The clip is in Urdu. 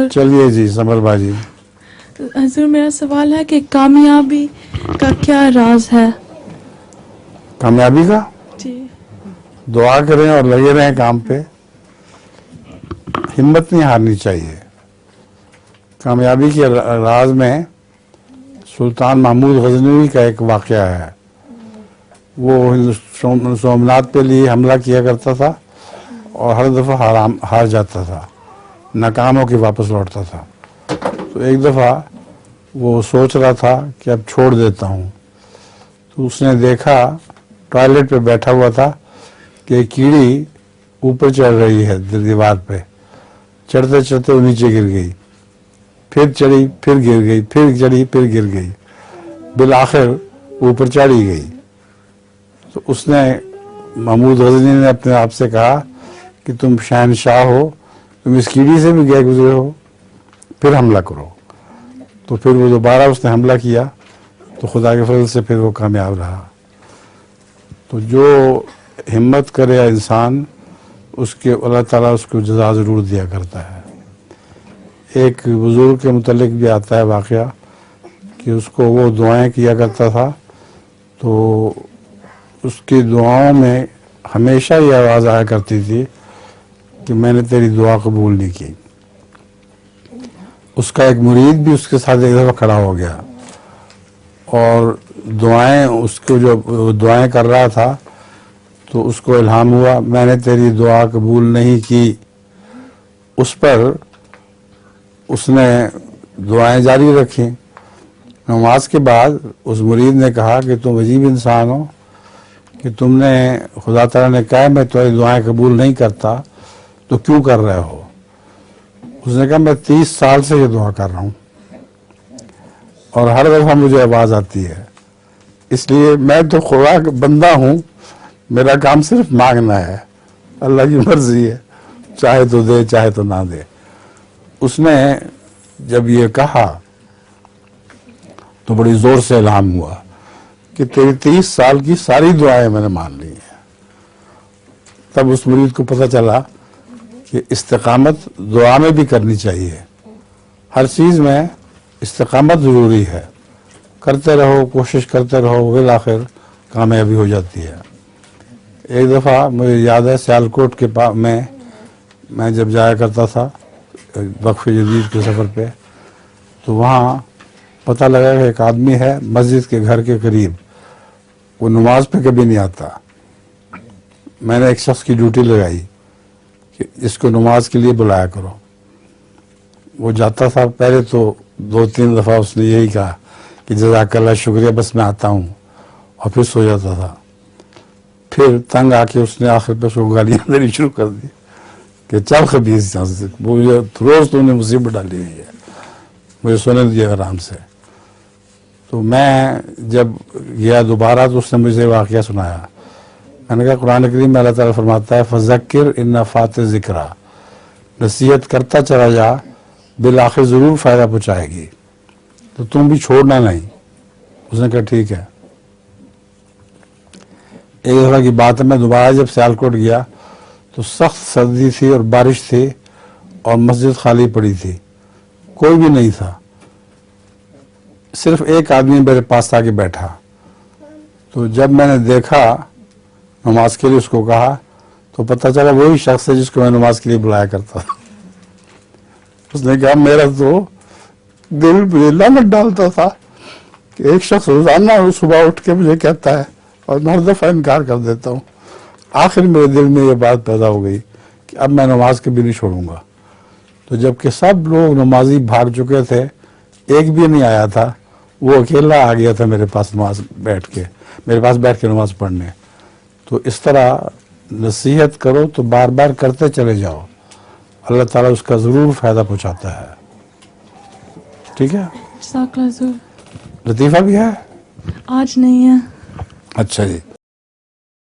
حضور. چلیے جی سمر باجی. حضور میرا سوال ہے کہ کامیابی کا کیا راز ہے؟ کامیابی کا جی. دعا کریں اور لگے رہیں کام پہ. ہمت نہیں ہارنی چاہیے. کامیابی کے راز میں سلطان محمود غزنوی کا ایک واقعہ ہے. وہ سومناتھ پہ لیے حملہ کیا کرتا تھا اور ہر دفعہ ہار جاتا تھا, ناکام ہو کے واپس لوٹتا تھا. تو ایک دفعہ وہ سوچ رہا تھا کہ اب چھوڑ دیتا ہوں. تو اس نے دیکھا ٹوائلٹ پہ بیٹھا ہوا تھا کہ ایک کیڑی اوپر چڑھ رہی ہے دیوار پہ. چڑھتے چڑھتے وہ نیچے گر گئی, پھر چڑھی, پھر گر گئی, پھر چڑھی, پھر گر گئی, بالآخر اوپر چڑھی گئی. تو اس نے محمود غزنی نے اپنے آپ سے کہا کہ تم شہنشاہ ہو, تم اس کیڑی سے بھی گئے گزرے ہو, پھر حملہ کرو. تو پھر وہ دوبارہ اس نے حملہ کیا تو خدا کے فضل سے پھر وہ کامیاب رہا. تو جو ہمت کرے انسان اس کے اللہ تعالیٰ اس کو جزا ضرور دیا کرتا ہے. ایک بزرگ کے متعلق بھی آتا ہے واقعہ کہ اس کو وہ دعائیں کیا کرتا تھا تو اس کی دعاؤں میں ہمیشہ یہ آواز آیا کرتی تھی کہ میں نے تیری دعا قبول نہیں کی. اس کا ایک مرید بھی اس کے ساتھ ایک دفعہ کھڑا ہو گیا اور دعائیں اس کو جو دعائیں کر رہا تھا تو اس کو الہام ہوا میں نے تیری دعا قبول نہیں کی. اس پر اس نے دعائیں جاری رکھیں. نماز کے بعد اس مرید نے کہا کہ تم عجیب انسان ہو کہ تم نے خدا تعالیٰ نے کہا میں تمہاری دعائیں قبول نہیں کرتا تو کیوں کر رہے ہو؟ اس نے کہا میں 30 سال سے یہ دعا کر رہا ہوں اور ہر دفعہ مجھے آواز آتی ہے, اس لیے میں تو خدا کا بندہ ہوں, میرا کام صرف مانگنا ہے, اللہ کی مرضی ہے, چاہے تو دے چاہے تو نہ دے. اس نے جب یہ کہا تو بڑی زور سے الہام ہوا کہ تیری 30 سال کی ساری دعائیں میں نے مان لی ہیں. تب اس مرید کو پتہ چلا کہ استقامت دعا میں بھی کرنی چاہیے. ہر چیز میں استقامت ضروری ہے. کرتے رہو, کوشش کرتے رہو, بالآخر کامیابی ہو جاتی ہے. ایک دفعہ مجھے یاد ہے سیالکوٹ کے میں جب جایا کرتا تھا وقف جدید کے سفر پہ تو وہاں پتہ لگا کہ ایک آدمی ہے مسجد کے گھر کے قریب, وہ نماز پہ کبھی نہیں آتا. میں نے ایک شخص کی ڈیوٹی لگائی کہ اس کو نماز کے لیے بلایا کرو. وہ جاتا تھا, پہلے تو 2-3 دفعہ اس نے یہی کہا کہ جزاک اللہ شکریہ بس میں آتا ہوں, اور پھر سو جاتا تھا. پھر تنگ آ کے اس نے آخر پہ اس کو گالیاں دینی شروع کر دی کہ چل خبیث یہاں سے, مجھے روز تو نے مصیبت ڈالی ہوئی ہے, مجھے سونے دیجیے آرام سے. تو میں جب گیا دوبارہ تو اس نے مجھے واقعہ سنایا. میں نے کہا قرآن کریم میں اللہ تعالیٰ فرماتا ہے فذکر ان نفعت ذکریٰ, نصیحت کرتا چلا جا بالآخر ضرور فائدہ پہنچائے گی, تو تم بھی چھوڑنا نہیں. اس نے کہا ٹھیک ہے. ایک دفعہ کی بات ہے, میں دوبارہ جب سیالکوٹ گیا تو سخت سردی تھی اور بارش تھی اور مسجد خالی پڑی تھی, کوئی بھی نہیں تھا. صرف ایک آدمی میرے پاس آ کے بیٹھا. تو جب میں نے دیکھا نماز کے لیے اس کو کہا تو پتہ چلا وہی شخص ہے جس کو میں نماز کے لیے بلایا کرتا تھا. اس نے کہا میرا تو دل مجھے لعنت ڈالتا تھا کہ ایک شخص روزانہ صبح اٹھ کے مجھے کہتا ہے اور میں ہر دفعہ انکار کر دیتا ہوں. آخر میرے دل میں یہ بات پیدا ہو گئی کہ اب میں نماز کبھی نہیں چھوڑوں گا. تو جب کہ سب لوگ نمازی بھاگ چکے تھے, ایک بھی نہیں آیا تھا, وہ اکیلا آ گیا تھا میرے پاس بیٹھ کے نماز پڑھنے. تو اس طرح نصیحت کرو تو بار بار کرتے چلے جاؤ, اللہ تعالیٰ اس کا ضرور فائدہ پہنچاتا ہے. ٹھیک ہے, جزاک اللہ حضور. لطیفہ بھی ہے آج نہیں ہے. اچھا جی.